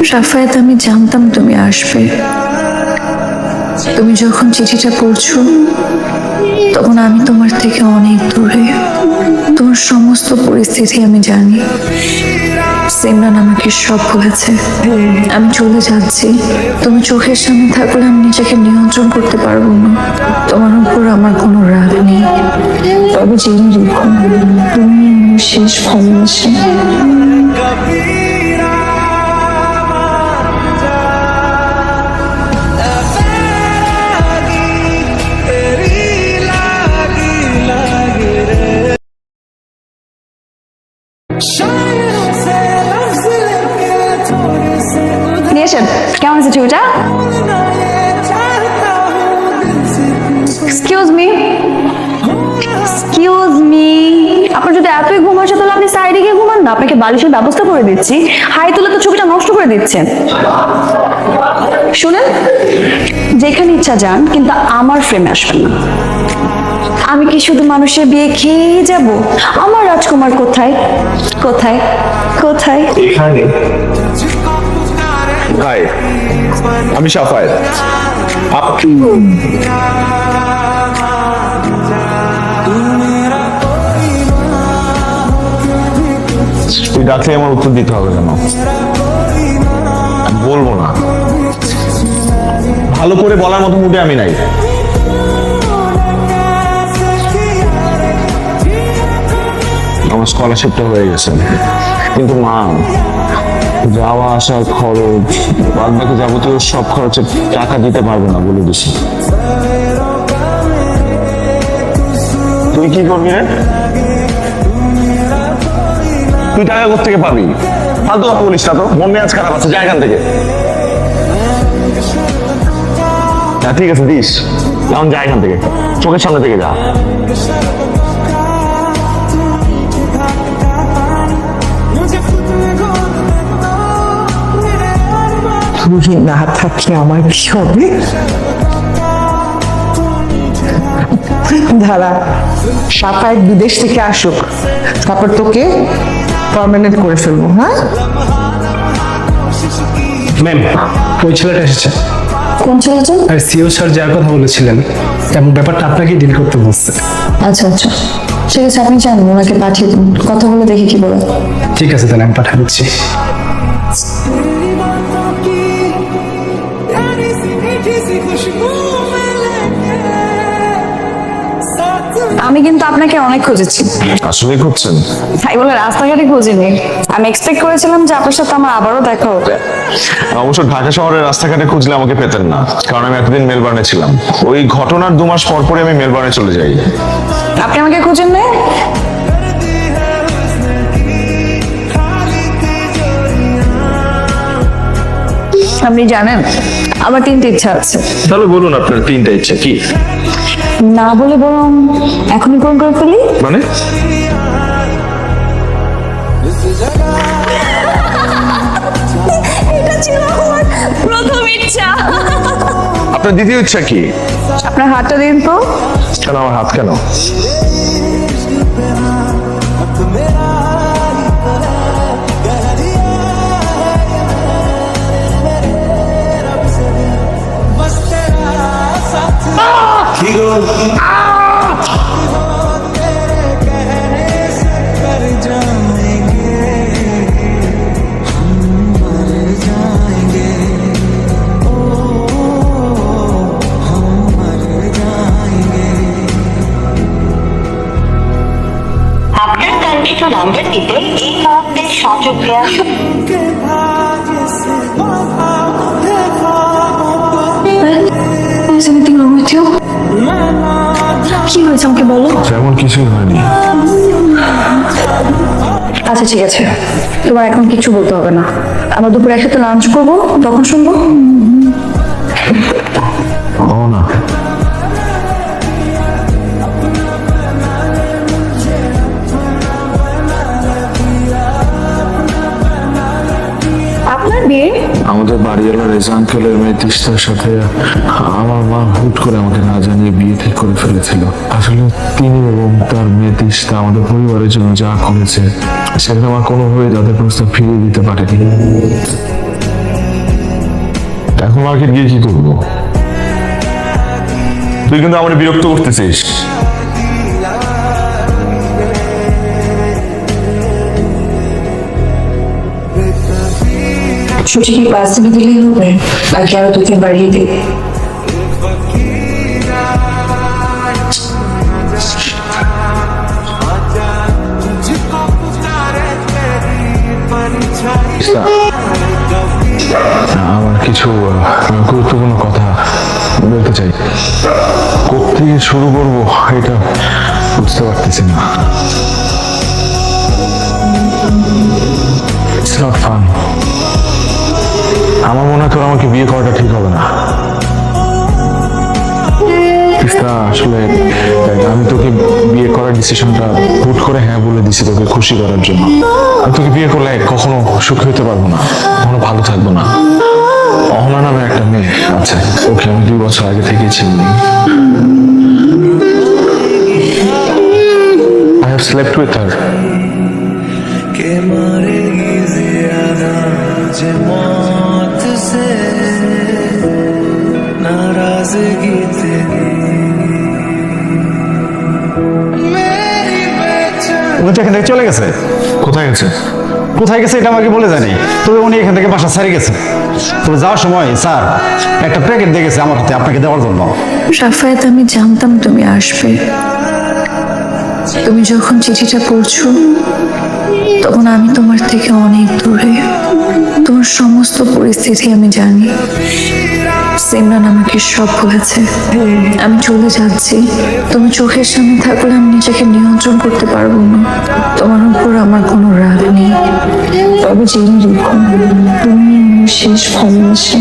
সাফায়াত, আমি জানতাম তুমি আসবে। তুমি যখন চিঠিটা পড়ছো তখন আমি তোমার থেকে অনেক দূরে। তোমার সমস্ত পরিস্থিতি আমি জানি। সিমরান আমাকে সব বলেছে। আমি চলে যাচ্ছি। তুমি চোখের সামনে থাকলে আমি নিজেকে নিয়ন্ত্রণ করতে পারবো না। তোমার উপর আমার কোনো রাগ নেই, তবে জেনে রেখো তুমি আমার শেষ ভালোবাসা। নিয়েছেন কেমন আছে ছবিটা? এক্সকিউজ মি, এক্সকিউজ মি, আপনার যদি এতই ঘুম আসে তাহলে আপনি সাইডে গিয়ে ঘুমান না। আপনাকে বালিশের ব্যবস্থা করে দিচ্ছি। হাই তুলে তো ছবিটা নষ্ট করে দিচ্ছেন। শুনেন, যেখানে ইচ্ছা যান, কিন্তু আমার ফ্রেমে আসবেন না। আমি কি শুধু মানুষের বিয়ে খেয়ে যাব? আমার রাজকুমার কোথায় কোথায় কোথায়? এখানে। হাই, আমি সাফায়েত। তুই ডাকলে আমার উত্তর দিতে হবে কেন? বলবো না। ভালো করে বলার মতো মুডে আমি নাই। আমার স্কলারশিপটা হয়ে গেছে, কিন্তু মা, যাওয়া আসার খরচ, বাদ বাকি যাবতীয় সব খরচে টাকা দিতে পারবো না বলে দিছি। তুই কি করবি রে? তুই টাকা কোথেকে পাবি? ফালতু কথা বলিস না তো, মন মেজাজ খারাপ আছে, যা এখান থেকে। হ্যাঁ ঠিক আছে, দিস, এখন যা এখান থেকে, চোখের সামনে থেকে যা। তুমি না থাকলে আমার কি হবে? ধারা, সাফায়েত বিদেশ থেকে আসুক, তারপর তোকে পার্মানেন্ট করে ফেলবো। হ্যাঁ ম্যাম, ওই ছেলেটা এসেছে। কোন ছেলেটা? আর সিও স্যার যার কথা বলেছিলেন, এবং ব্যাপারটা আপনাকেই ডিল করতে বলছে। আচ্ছা আচ্ছা, ঠিক আছে, আপনি জানেন, ওনাকে পাঠিয়ে দিন, কথা বলে দেখি কি বলে। ঠিক আছে, তাহলে আমি পাঠিয়ে দিচ্ছি। আমি কিন্তু আপনাকে অনেক খুঁজেছি। আসলে খুঁজছেন? তাই বলে রাস্তাঘাটে খুঁজিনি। আমি এক্সপেক্ট করেছিলাম যে আপনার সাথে আমার আবারও দেখা হবে। অবশ্য ঢাকা শহরের রাস্তাঘাটে খুঁজলে আমাকে পেতেন না, কারণ আমি এতদিন মেলবার্নে ছিলাম। ওই ঘটনার 2 মাস পর পরে আমি মেলবার্নে চলে যাই। আপনি আমাকে খুঁজেন না? আপনি জানেন আমার 3টে ইচ্ছা আছে। তাহলে বলুন আপনার 3টা ইচ্ছা কি? না বলে বরং এখনই পূরণ করে ফেলি। মানে? এটা ছিল আমার প্রথম ইচ্ছা। আপনার দ্বিতীয় ইচ্ছা কি? আপনার হাতটা দিন তো। কেন আমার হাত কেন? আপনার কাঙ্ক্ষিত নম্বরটিতে এই মুহূর্তে সংযোগ দেওয়া কি হয়েছে আমাকে বলো। তেমন কিছুই হয়নি। আচ্ছা ঠিক আছে, তোমার এখন কিছু বলতে হবে না। আমরা দুপুরে একসাথে লাঞ্চ করবো, তখন শুনবো। ও না, আপনার বিয়ে? আমাদের বাড়িওয়ালা রেজা আঙ্কেলের মেয়ে তিস্তার সাথে আমার মা হুট করে আমাকে না জানিয়ে বিয়ে ঠিক করে ফেলেছিল। আসলে তিনি এবং তার মেয়ে তিস্তা আমাদের পরিবারের জন্য যা করেছে সেটা আমার কোনোভাবেই তাদের প্রস্তাব ফিরিয়ে দিতে পারেনি। এখন মার্কেট গিয়ে কি করবো? তুই কিন্তু আমার বিরক্ত করতেছিস। ছুটিকে ক্লাস থেকে দিলেই হবে নাকি আরো তোকে বাড়িয়ে দিই? আমার কিছু গুরুত্বপূর্ণ কথা বলতে চাই। কোথেকে শুরু করবো এটা বুঝতে পারতেছি না। It's not fun. আমার মনে হয় তোর আমাকে বিয়ে করাটা ঠিক হবে না। তিস্তা, আসলে আমি তোকে বিয়ে করার ডিসিশনটা হুট করে হ্যাঁ বলে দিছি তোকে খুশি করার জন্য। আমি তোকে বিয়ে করলে কখনো সুখী হতে পারবো না, কখনো ভালো থাকবো না। অহনা নামে একটা মেয়ে আছে, ওকে আমি 2 বছর আগে থেকেই চিনি। I have slept with her. के मारेगी ज़ियादा मुझे मौत से नाराज़गी तेरी मेरी बेचैनी। উনি তো এখান থেকে চলে গেছে। কোথায় গেছে? কোথায় গেছে এটা আমাকে বলে জানি, তবে উনি এখান থেকে বাসা ছাড়িয়ে গেছে। তবে যাওয়ার সময় স্যার একটা প্যাকেট দিয়ে গেছে আমার হাতে আপনাকে দেওয়ার জন্য। রাফায়েত, আমি জানতাম তুমি আসবে। তুমি যখন চিঠিটা পড়ছো তখন আমি তোমার থেকে অনেক দূরে। তোমার সমস্ত পরিস্থিতি আমি জানি। সিমরান আমাকে সব বলেছে। আমি চলে যাচ্ছি, তুমি চোখের সামনে থাকলে আমি নিজেকে নিয়ন্ত্রণ করতে পারবো না। তোমার উপর আমার কোনো রাগ নেই, তবে জেনে রেখো তুমি আমার শেষ ভালোবাসা।